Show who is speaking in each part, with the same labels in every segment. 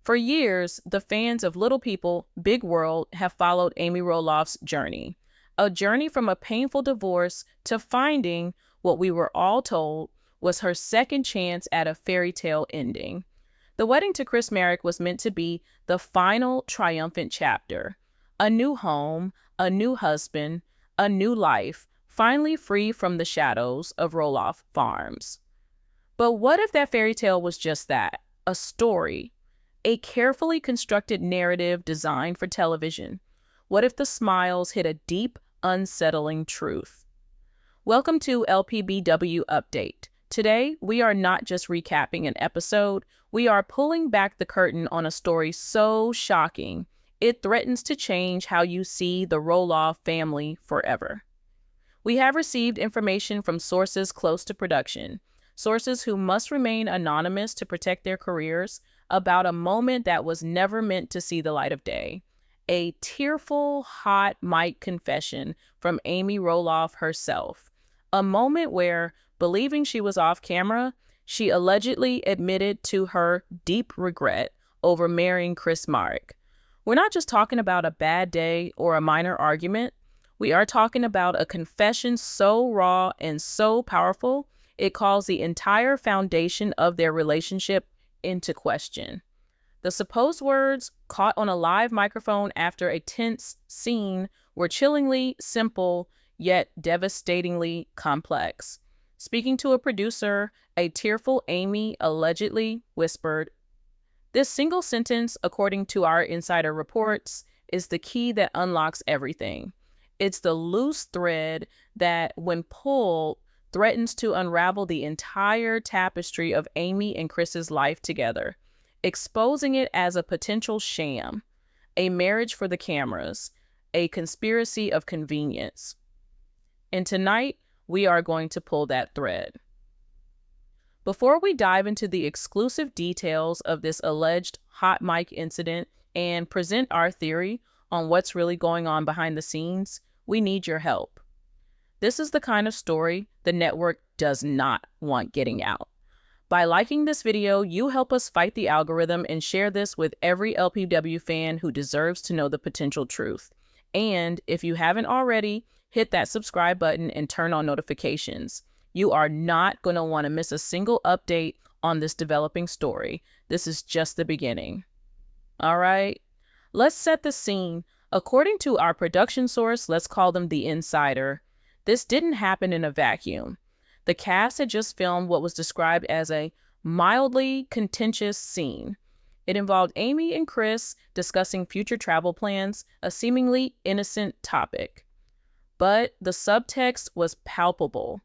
Speaker 1: For years, the fans of Little People, Big World have followed Amy Roloff's journey. A journey from a painful divorce to finding what we were all told was her second chance at a fairy tale ending. The wedding to Chris Marek was meant to be the final triumphant chapter. A new home, a new husband, a new life, finally free from the shadows of Roloff Farms. But what if that fairy tale was just that? A story, a carefully constructed narrative designed for television? What if the smiles hid a deep, unsettling truth? Welcome to LPBW Update. Today, we are not just recapping an episode, we are pulling back the curtain on a story so shocking, it threatens to change how you see the Roloff family forever. We have received information from sources close to production, sources who must remain anonymous to protect their careers, about a moment that was never meant to see the light of day. A tearful, hot mic confession from Amy Roloff herself. A moment where, believing she was off camera, she allegedly admitted to her deep regret over marrying Chris Marek. We're not just talking about a bad day or a minor argument. We are talking about a confession so raw and so powerful, it calls the entire foundation of their relationship into question. The supposed words, caught on a live microphone after a tense scene, were chillingly simple, yet devastatingly complex. Speaking to a producer, a tearful Amy allegedly whispered, "This single sentence, according to our insider reports, is the key that unlocks everything. It's the loose thread that, when pulled, threatens to unravel the entire tapestry of Amy and Chris's life together, exposing it as a potential sham, a marriage for the cameras, a conspiracy of convenience." And tonight, we are going to pull that thread. Before we dive into the exclusive details of this alleged hot mic incident and present our theory on what's really going on behind the scenes, we need your help. This is the kind of story the network does not want getting out. By liking this video, you help us fight the algorithm and share this with every LPBW fan who deserves to know the potential truth. And if you haven't already, hit that subscribe button and turn on notifications. You are not going to want to miss a single update on this developing story. This is just the beginning. All right, let's set the scene. According to our production source, let's call them the insider, this didn't happen in a vacuum. The cast had just filmed what was described as a mildly contentious scene. It involved Amy and Chris discussing future travel plans, a seemingly innocent topic. But the subtext was palpable.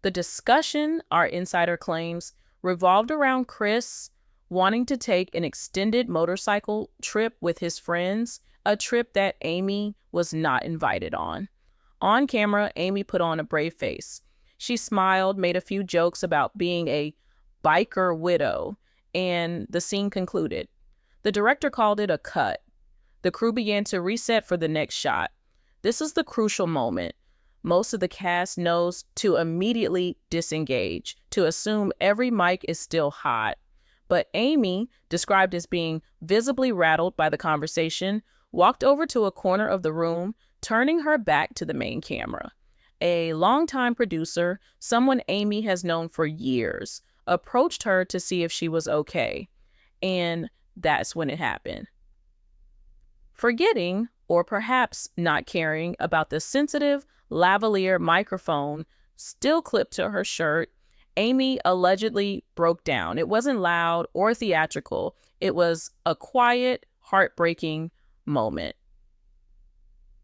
Speaker 1: The discussion, our insider claims, revolved around Chris wanting to take an extended motorcycle trip with his friends, a trip that Amy was not invited on. On camera, Amy put on a brave face. She smiled, made a few jokes about being a biker widow, and the scene concluded. The director called it a cut. The crew began to reset for the next shot. This is the crucial moment. Most of the cast knows to immediately disengage, to assume every mic is still hot. But Amy, described as being visibly rattled by the conversation, walked over to a corner of the room, turning her back to the main camera. A longtime producer, someone Amy has known for years, approached her to see if she was okay. And that's when it happened. Forgetting, or perhaps not caring, about the sensitive lavalier microphone still clipped to her shirt, Amy allegedly broke down. It wasn't loud or theatrical. It was a quiet, heartbreaking moment.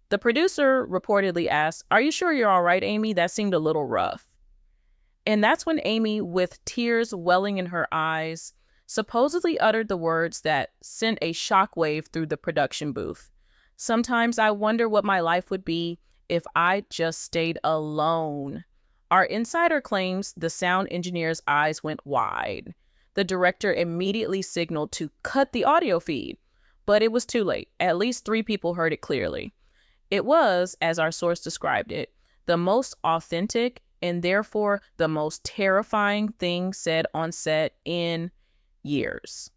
Speaker 1: The producer reportedly asked, "Are you sure you're all right, Amy? That seemed a little rough." And that's when Amy, with tears welling in her eyes, supposedly uttered the words that sent a shockwave through the production booth. "Sometimes I wonder what my life would be if I just stayed alone." Our insider claims the sound engineer's eyes went wide. The director immediately signaled to cut the audio feed, but it was too late. At least 3 people heard it clearly. It was, as our source described it, the most authentic and therefore the most terrifying thing said on set in years.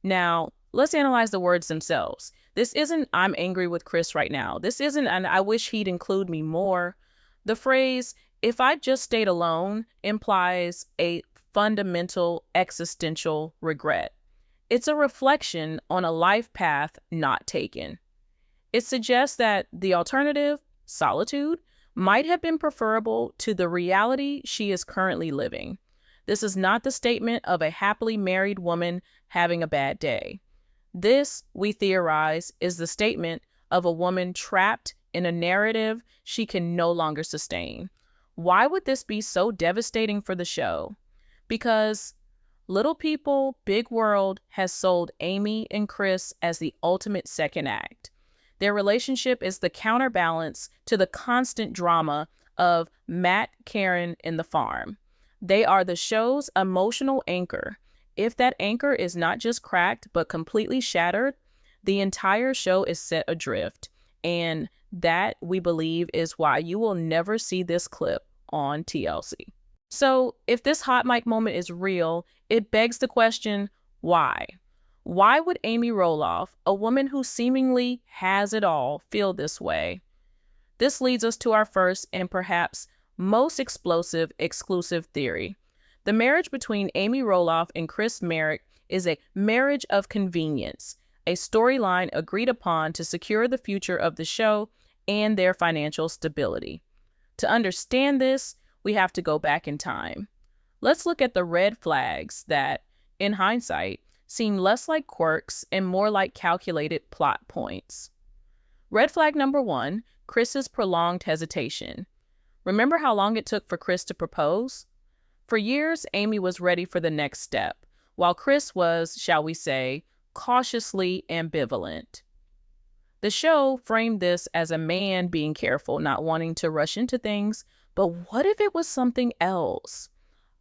Speaker 1: Now, let's analyze the words themselves. This isn't "I'm angry with Chris right now." This isn't "and I wish he'd include me more." The phrase "if I just stayed alone" implies a fundamental existential regret. It's a reflection on a life path not taken. It suggests that the alternative, solitude, might have been preferable to the reality she is currently living. This is not the statement of a happily married woman having a bad day. This, we theorize, is the statement of a woman trapped in a narrative she can no longer sustain. Why would this be so devastating for the show? Because Little People, Big World has sold Amy and Chris as the ultimate second act. Their relationship is the counterbalance to the constant drama of Matt, Karen, and the farm. They are the show's emotional anchor. If that anchor is not just cracked, but completely shattered, the entire show is set adrift. And that, we believe, is why you will never see this clip on TLC. So if this hot mic moment is real, it begs the question, why? Why would Amy Roloff, a woman who seemingly has it all, feel this way? This leads us to our first and perhaps most explosive exclusive theory. The marriage between Amy Roloff and Chris Marek is a marriage of convenience, a storyline agreed upon to secure the future of the show and their financial stability. To understand this, we have to go back in time. Let's look at the red flags that, in hindsight, seem less like quirks and more like calculated plot points. Red flag number 1, Chris's prolonged hesitation. Remember how long it took for Chris to propose? For years, Amy was ready for the next step, while Chris was, shall we say, cautiously ambivalent. The show framed this as a man being careful, not wanting to rush into things, but what if it was something else?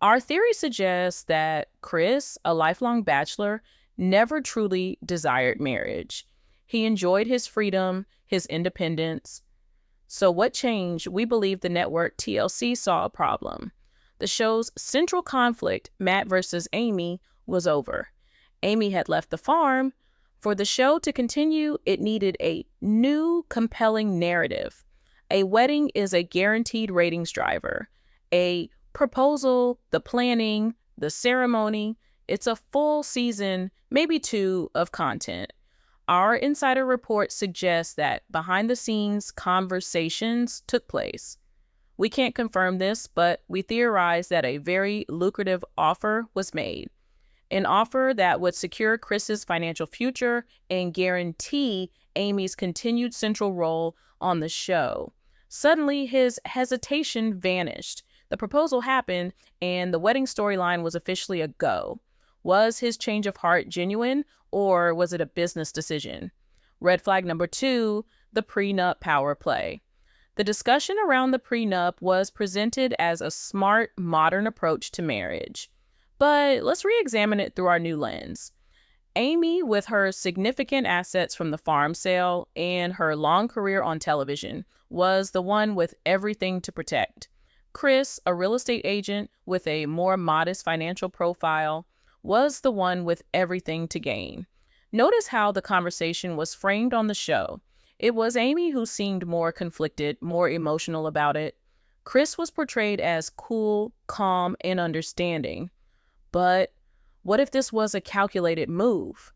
Speaker 1: Our theory suggests that Chris, a lifelong bachelor, never truly desired marriage. He enjoyed his freedom, his independence. So what changed? We believe the network TLC saw a problem. The show's central conflict, Matt versus Amy, was over. Amy had left the farm. For the show to continue, it needed a new, compelling narrative. A wedding is a guaranteed ratings driver. A proposal, the planning, the ceremony, it's a full season, maybe 2, of content. Our insider report suggests that behind-the-scenes conversations took place. We can't confirm this, but we theorize that a very lucrative offer was made. An offer that would secure Chris's financial future and guarantee Amy's continued central role on the show. Suddenly, his hesitation vanished. The proposal happened, and the wedding storyline was officially a go. Was his change of heart genuine, or was it a business decision? Red flag number 2, the prenup power play. The discussion around the prenup was presented as a smart, modern approach to marriage. But let's re-examine it through our new lens. Amy, with her significant assets from the farm sale and her long career on television, was the one with everything to protect. Chris, a real estate agent with a more modest financial profile, was the one with everything to gain. Notice how the conversation was framed on the show. It was Amy who seemed more conflicted, more emotional about it. Chris was portrayed as cool, calm, and understanding. But what if this was a calculated move?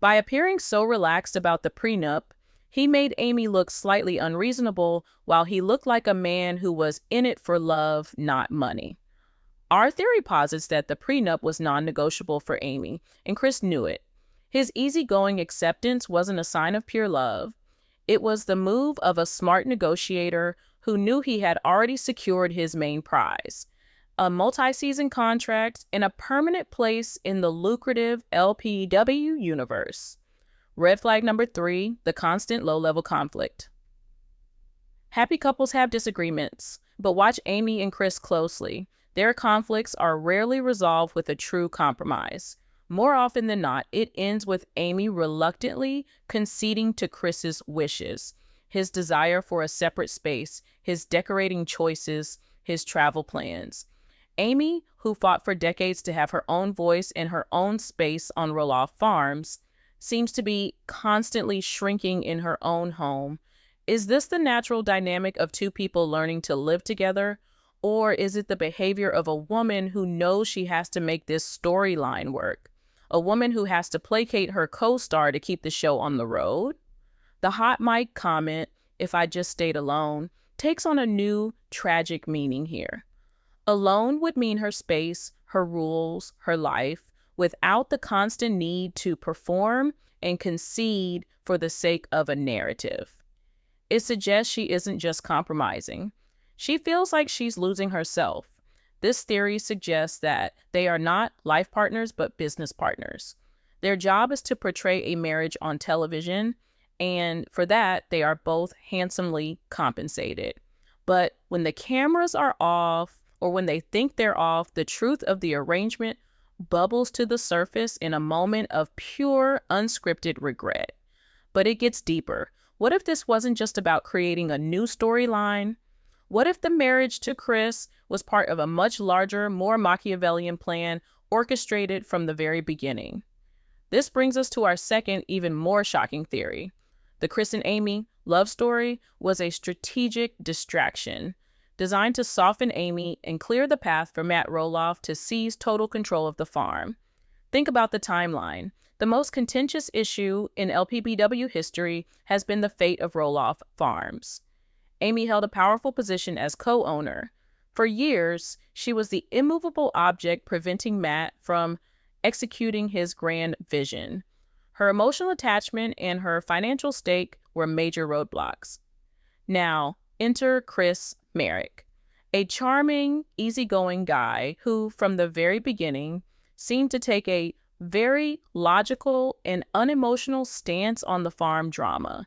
Speaker 1: By appearing so relaxed about the prenup, he made Amy look slightly unreasonable, while he looked like a man who was in it for love, not money. Our theory posits that the prenup was non-negotiable for Amy, and Chris knew it. His easygoing acceptance wasn't a sign of pure love. It was the move of a smart negotiator who knew he had already secured his main prize: a multi-season contract and a permanent place in the lucrative LPBW universe. Red flag number 3, the constant low-level conflict. Happy couples have disagreements, but watch Amy and Chris closely. Their conflicts are rarely resolved with a true compromise. More often than not, it ends with Amy reluctantly conceding to Chris's wishes, his desire for a separate space, his decorating choices, his travel plans. Amy, who fought for decades to have her own voice and her own space on Roloff Farms, seems to be constantly shrinking in her own home. Is this the natural dynamic of two people learning to live together? Or is it the behavior of a woman who knows she has to make this storyline work? A woman who has to placate her co-star to keep the show on the road? The hot mic comment, "if I just stayed alone," takes on a new, tragic meaning here. Alone would mean her space, her rules, her life, without the constant need to perform and concede for the sake of a narrative. It suggests she isn't just compromising. She feels like she's losing herself. This theory suggests that they are not life partners but business partners. Their job is to portray a marriage on television, and for that, they are both handsomely compensated. But when the cameras are off, or when they think they're off, the truth of the arrangement bubbles to the surface in a moment of pure, unscripted regret. But it gets deeper. What if this wasn't just about creating a new storyline? What if the marriage to Chris was part of a much larger, more Machiavellian plan orchestrated from the very beginning? This brings us to our second, even more shocking theory. The Chris and Amy love story was a strategic distraction designed to soften Amy and clear the path for Matt Roloff to seize total control of the farm. Think about the timeline. The most contentious issue in LPBW history has been the fate of Roloff Farms. Amy held a powerful position as co-owner. For years, she was the immovable object preventing Matt from executing his grand vision. Her emotional attachment and her financial stake were major roadblocks. Now, enter Chris Marek, a charming, easygoing guy who, from the very beginning, seemed to take a very logical and unemotional stance on the farm drama.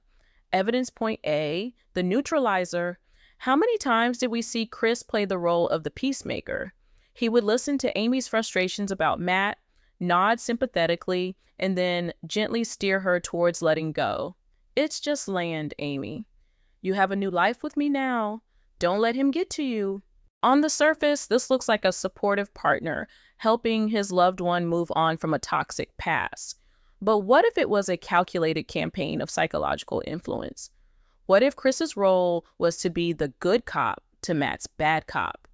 Speaker 1: Evidence point A, the neutralizer. How many times did we see Chris play the role of the peacemaker? He would listen to Amy's frustrations about Matt, nod sympathetically, and then gently steer her towards letting go. "It's just land, Amy. You have a new life with me now. Don't let him get to you." On the surface, this looks like a supportive partner, helping his loved one move on from a toxic past. But what if it was a calculated campaign of psychological influence? What if Chris's role was to be the good cop to Matt's bad cop?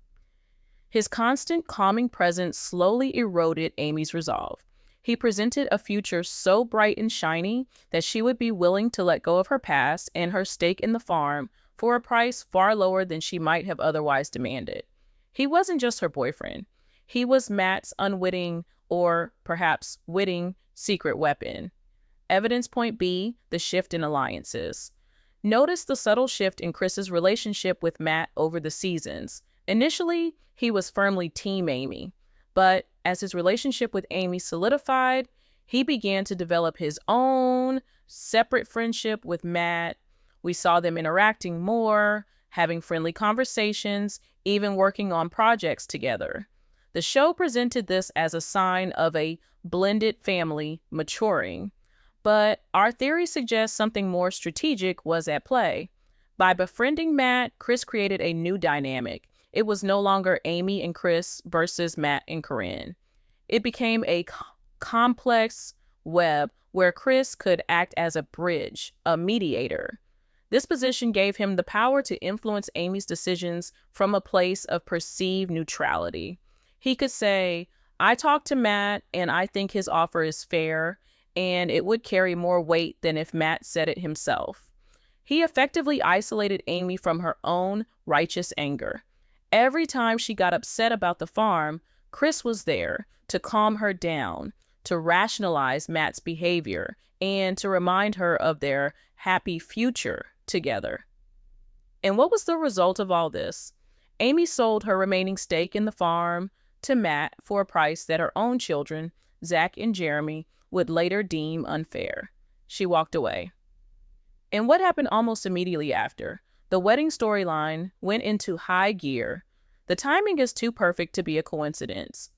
Speaker 1: His constant calming presence slowly eroded Amy's resolve. He presented a future so bright and shiny that she would be willing to let go of her past and her stake in the farm for a price far lower than she might have otherwise demanded. He wasn't just her boyfriend. He was Matt's unwitting, or perhaps witting, secret weapon. Evidence point B, the shift in alliances. Notice the subtle shift in Chris's relationship with Matt over the seasons. Initially, he was firmly Team Amy, but as his relationship with Amy solidified, he began to develop his own separate friendship with Matt. We saw them interacting more, having friendly conversations, even working on projects together. The show presented this as a sign of a blended family maturing, but our theory suggests something more strategic was at play. By befriending Matt, Chris created a new dynamic. It was no longer Amy and Chris versus Matt and Corinne. It became a complex web where Chris could act as a bridge, a mediator. This position gave him the power to influence Amy's decisions from a place of perceived neutrality. He could say, "I talked to Matt and I think his offer is fair," and it would carry more weight than if Matt said it himself. He effectively isolated Amy from her own righteous anger. Every time she got upset about the farm, Chris was there to calm her down, to rationalize Matt's behavior, and to remind her of their happy future together. And what was the result of all this? Amy sold her remaining stake in the farm to Matt for a price that her own children, Zach and Jeremy, would later deem unfair. She walked away. And what happened almost immediately after? The wedding storyline went into high gear. The timing is too perfect to be a coincidence.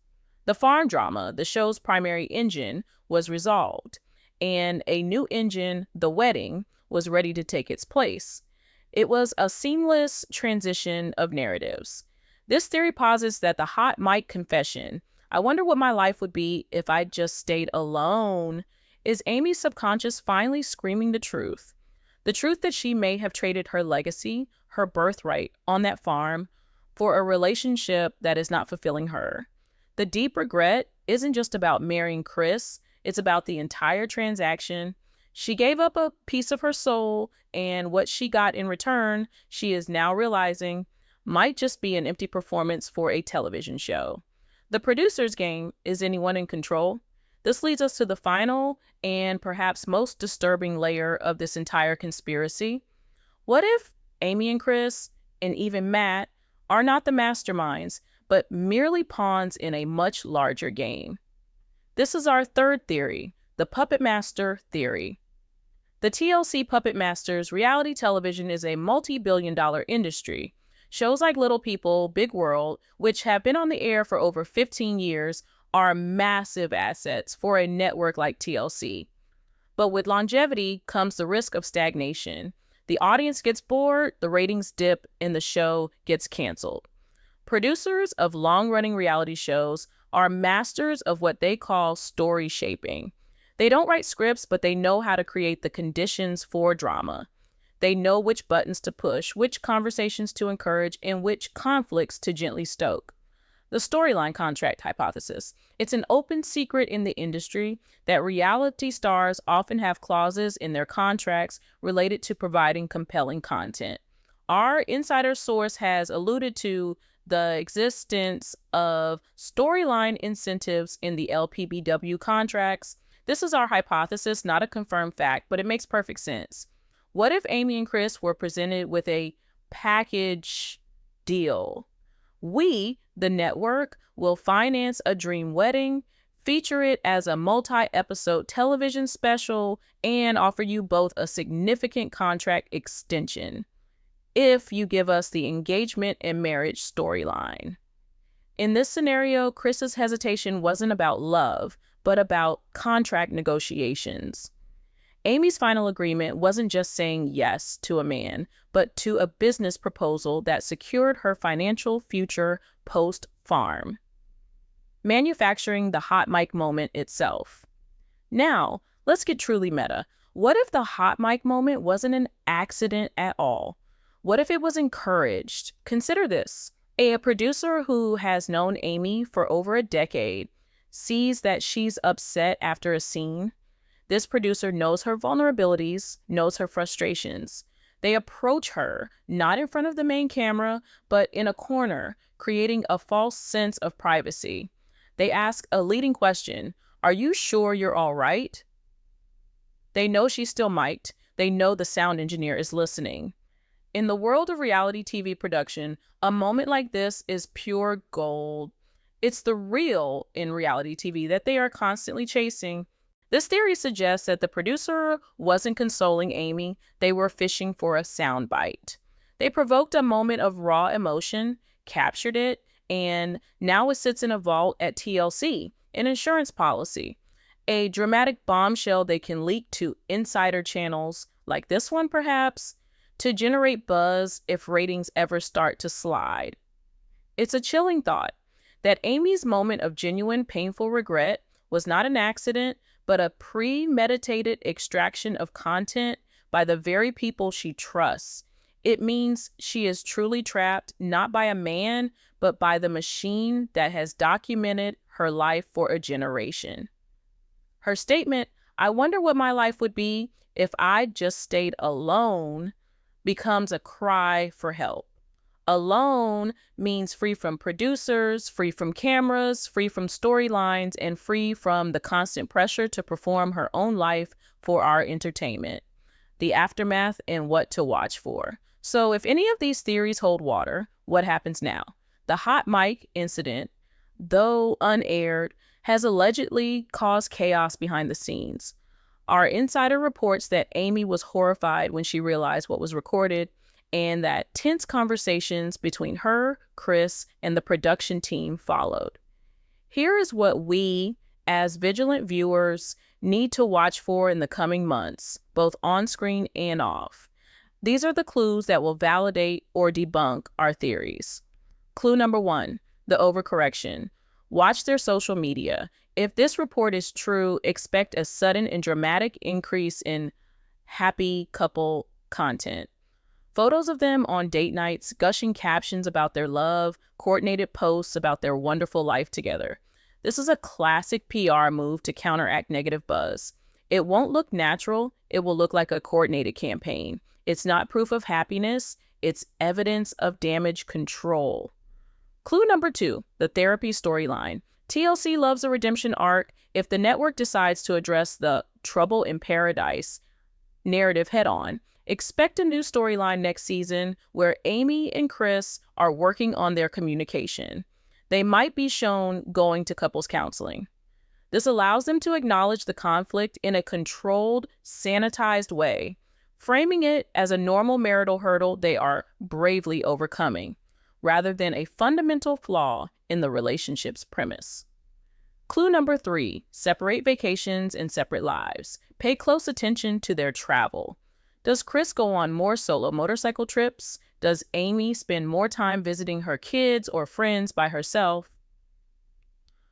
Speaker 1: The farm drama, the show's primary engine, was resolved, and a new engine, the wedding, was ready to take its place. It was a seamless transition of narratives. This theory posits that the hot mic confession, I wonder what my life would be if I just stayed alone, is Amy's subconscious finally screaming the truth. The truth that she may have traded her legacy, her birthright on that farm, for a relationship that is not fulfilling her. The deep regret isn't just about marrying Chris, it's about the entire transaction. She gave up a piece of her soul, and what she got in return, she is now realizing, might just be an empty performance for a television show. The producer's game, is anyone in control? This leads us to the final and perhaps most disturbing layer of this entire conspiracy. What if Amy and Chris, and even Matt, are not the masterminds, but merely pawns in a much larger game? This is our third theory, the puppet master theory. The TLC Puppet Masters reality television is a multi-billion-dollar industry. Shows like Little People, Big World, which have been on the air for over 15 years, are massive assets for a network like TLC. But with longevity comes the risk of stagnation. The audience gets bored, the ratings dip, and the show gets canceled. Producers of long-running reality shows are masters of what they call story shaping. They don't write scripts, but they know how to create the conditions for drama. They know which buttons to push, which conversations to encourage, and which conflicts to gently stoke. The storyline contract hypothesis. It's an open secret in the industry that reality stars often have clauses in their contracts related to providing compelling content. Our insider source has alluded to the existence of storyline incentives in the LPBW contracts. This is our hypothesis, not a confirmed fact, but it makes perfect sense. What if Amy and Chris were presented with a package deal? We, the network, will finance a dream wedding, feature it as a multi-episode television special, and offer you both a significant contract extension if you give us the engagement and marriage storyline. In this scenario, Chris's hesitation wasn't about love, but about contract negotiations. Amy's final agreement wasn't just saying yes to a man, but to a business proposal that secured her financial future post-farm. Manufacturing the hot mic moment itself. Now, let's get truly meta. What if the hot mic moment wasn't an accident at all? What if it was encouraged? Consider this. A producer who has known Amy for over a decade sees that she's upset after a scene. This producer knows her vulnerabilities, knows her frustrations. They approach her, not in front of the main camera, but in a corner, creating a false sense of privacy. They ask a leading question, "Are you sure you're all right?" They know she's still mic'd. They know the sound engineer is listening. In the world of reality TV production, a moment like this is pure gold. It's the real in reality TV that they are constantly chasing. This theory suggests that the producer wasn't consoling Amy, they were fishing for a soundbite. They provoked a moment of raw emotion, captured it, and now it sits in a vault at TLC, an insurance policy. A dramatic bombshell they can leak to insider channels, like this one perhaps, to generate buzz if ratings ever start to slide. It's a chilling thought that Amy's moment of genuine painful regret was not an accident, but a premeditated extraction of content by the very people she trusts. It means she is truly trapped not by a man, but by the machine that has documented her life for a generation. Her statement, "I wonder what my life would be if I just stayed alone," becomes a cry for help. Alone means free from producers, free from cameras, free from storylines, and free from the constant pressure to perform her own life for our entertainment. The aftermath and what to watch for. So if any of these theories hold water, what happens now? The hot mic incident, though unaired, has allegedly caused chaos behind the scenes. Our insider reports that Amy was horrified when she realized what was recorded, and that tense conversations between her, Chris, and the production team followed. Here is what we, as vigilant viewers, need to watch for in the coming months, both on screen and off. These are the clues that will validate or debunk our theories. Clue number 1, the overcorrection. Watch their social media. If this report is true, expect a sudden and dramatic increase in happy couple content. Photos of them on date nights, gushing captions about their love, coordinated posts about their wonderful life together. This is a classic PR move to counteract negative buzz. It won't look natural, it will look like a coordinated campaign. It's not proof of happiness, it's evidence of damage control. Clue number 2, the therapy storyline. TLC loves a redemption arc. If the network decides to address the trouble in paradise narrative head-on, expect a new storyline next season where Amy and Chris are working on their communication. They might be shown going to couples counseling. This allows them to acknowledge the conflict in a controlled, sanitized way, framing it as a normal marital hurdle they are bravely overcoming, rather than a fundamental flaw in the relationship's premise. Clue number 3, separate vacations and separate lives. Pay close attention to their travel. Does Chris go on more solo motorcycle trips? Does Amy spend more time visiting her kids or friends by herself?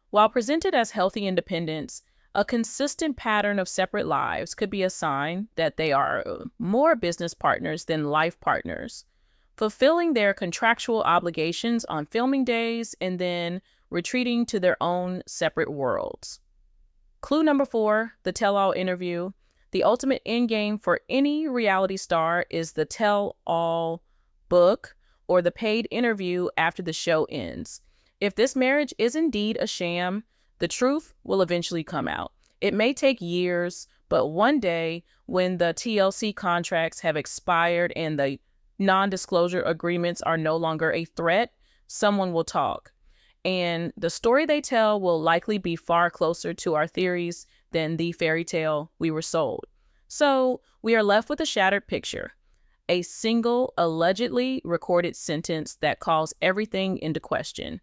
Speaker 1: While presented as healthy independence, a consistent pattern of separate lives could be a sign that they are more business partners than life partners, fulfilling their contractual obligations on filming days and then retreating to their own separate worlds. Clue number 4, the tell-all interview. The ultimate endgame for any reality star is the tell-all book or the paid interview after the show ends. If this marriage is indeed a sham, the truth will eventually come out. It may take years, but one day when the TLC contracts have expired and the non-disclosure agreements are no longer a threat, someone will talk. And the story they tell will likely be far closer to our theories than the fairy tale we were sold. So we are left with a shattered picture, a single allegedly recorded sentence that calls everything into question.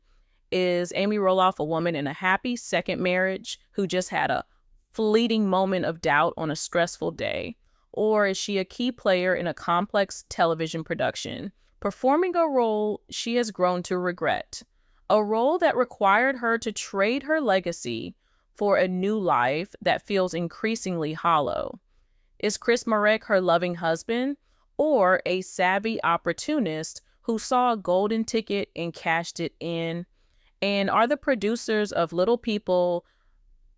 Speaker 1: Is Amy Roloff a woman in a happy second marriage who just had a fleeting moment of doubt on a stressful day? Or is she a key player in a complex television production, performing a role she has grown to regret? A role that required her to trade her legacy for a new life that feels increasingly hollow. Is Chris Marek her loving husband, or a savvy opportunist who saw a golden ticket and cashed it in? And are the producers of Little People,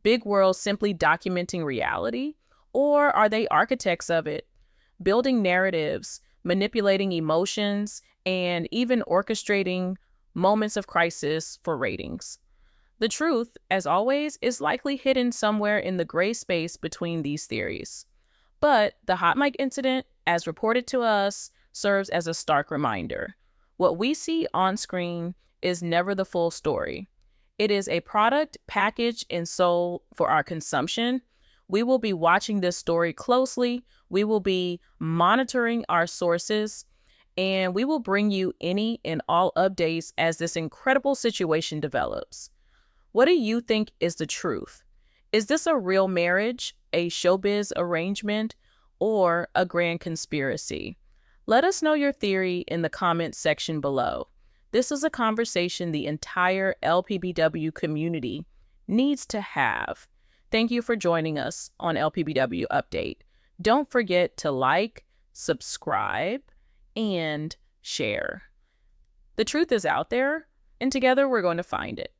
Speaker 1: Big World simply documenting reality? Or are they architects of it, building narratives, manipulating emotions, and even orchestrating moments of crisis for ratings? The truth, as always, is likely hidden somewhere in the gray space between these theories. But the hot mic incident, as reported to us, serves as a stark reminder. What we see on screen is never the full story. It is a product packaged and sold for our consumption. We will be watching this story closely. We will be monitoring our sources, and we will bring you any and all updates as this incredible situation develops. What do you think is the truth? Is this a real marriage, a showbiz arrangement, or a grand conspiracy? Let us know your theory in the comments section below. This is a conversation the entire LPBW community needs to have. Thank you for joining us on LPBW Update. Don't forget to like, subscribe, and share. The truth is out there, and together we're going to find it.